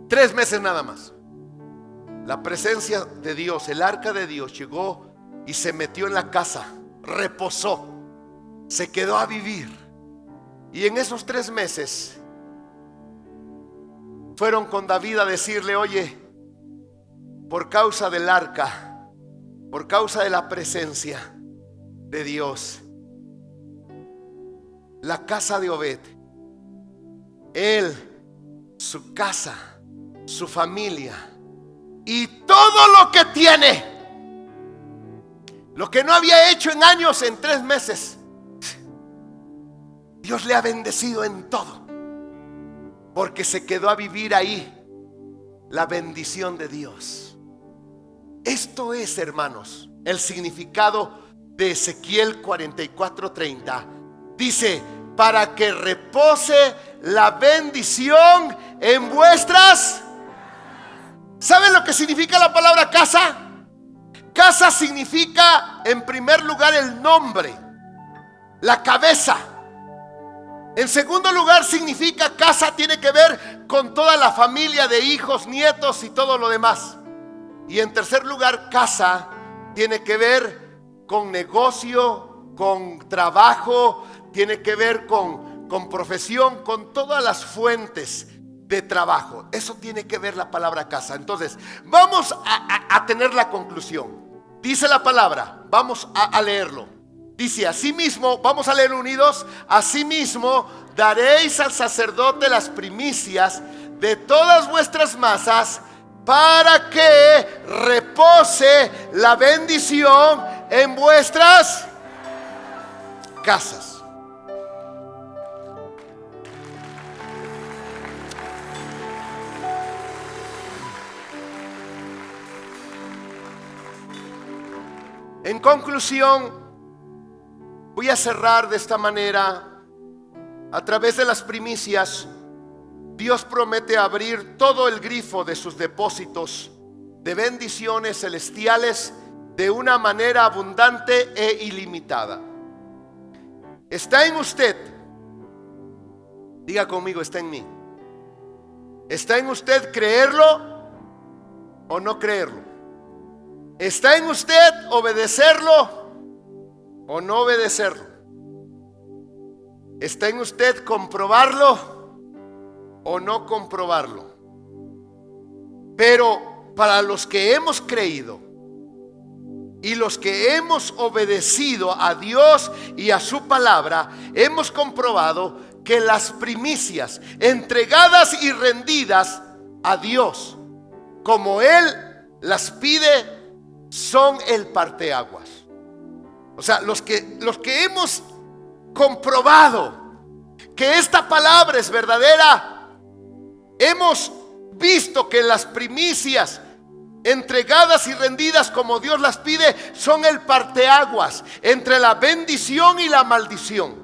3 meses nada más. La presencia de Dios, el arca de Dios, llegó y se metió en la casa, reposó, se quedó a vivir. Y en esos 3 meses fueron con David a decirle: oye, por causa del arca, por causa de la presencia de Dios, la casa de Obed, él, su casa, su familia y todo lo que tiene, lo que no había hecho en años, en 3 meses, Dios le ha bendecido en todo, porque se quedó a vivir ahí la bendición de Dios. Esto es, hermanos, el significado de Ezequiel 44:30. Dice: para que repose la bendición en vuestras. ¿Saben lo que significa la palabra casa? Casa significa, en primer lugar, el nombre, la cabeza. En segundo lugar, significa casa, tiene que ver con toda la familia de hijos, nietos y todo lo demás. Y en tercer lugar, casa tiene que ver con negocio, con trabajo, tiene que ver con profesión, con todas las fuentes de trabajo. Eso tiene que ver la palabra casa. Entonces, vamos a tener la conclusión. Dice la palabra, vamos a leerlo. Dice, asimismo, vamos a leer unidos, asimismo daréis al sacerdote las primicias de todas vuestras masas, para que repose la bendición en vuestras casas. En conclusión, voy a cerrar de esta manera. A través de las primicias, Dios promete abrir todo el grifo de sus depósitos de bendiciones celestiales de una manera abundante e ilimitada. Está en usted. Diga conmigo, está en mí. ¿Está en usted creerlo o no creerlo? ¿Está en usted obedecerlo o no obedecerlo? ¿Está en usted comprobarlo o no comprobarlo? Pero para los que hemos creído y los que hemos obedecido a Dios y a su palabra, hemos comprobado que las primicias entregadas y rendidas a Dios, como Él las pide, son el parteaguas. O sea, los que hemos comprobado que esta palabra es verdadera, hemos visto que las primicias entregadas y rendidas como Dios las pide son el parteaguas entre la bendición y la maldición.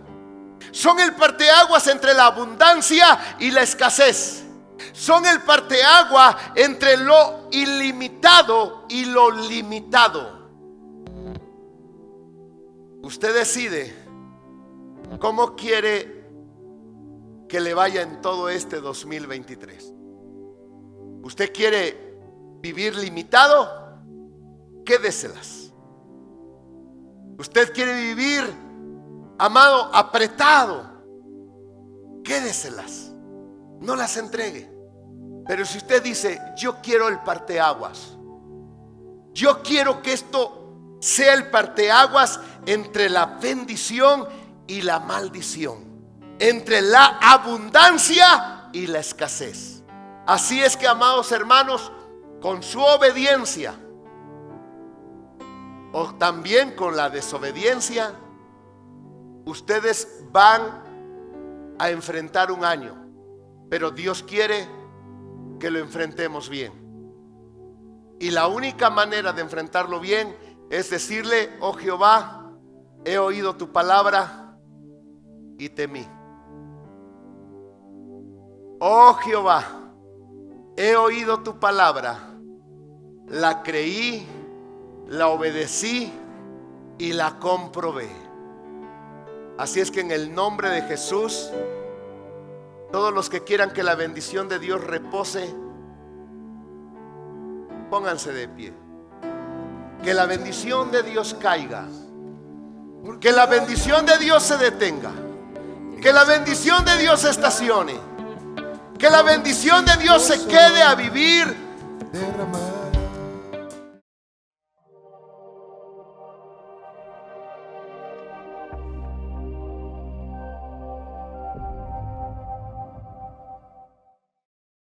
Son el parteaguas entre la abundancia y la escasez. Son el parteaguas entre lo ilimitado y lo limitado. Usted decide cómo quiere que le vaya en todo este 2023. ¿Usted quiere vivir limitado? Quédeselas. ¿Usted quiere vivir, amado, apretado? Quédeselas. No las entregue. Pero si usted dice, yo quiero el parteaguas, yo quiero que esto sea el parteaguas entre la bendición y la maldición, entre la abundancia y la escasez. Así es que, amados hermanos, con su obediencia o también con la desobediencia, ustedes van a enfrentar un año. Pero Dios quiere que lo enfrentemos bien. Y la única manera de enfrentarlo bien es decirle, oh Jehová, he oído tu palabra y temí. Oh Jehová, he oído tu palabra, la creí, la obedecí y la comprobé. Así es que en el nombre de Jesús, todos los que quieran que la bendición de Dios repose, pónganse de pie. Que la bendición de Dios caiga. Que la bendición de Dios se detenga. Que la bendición de Dios se estacione. Que la bendición de Dios se quede a vivir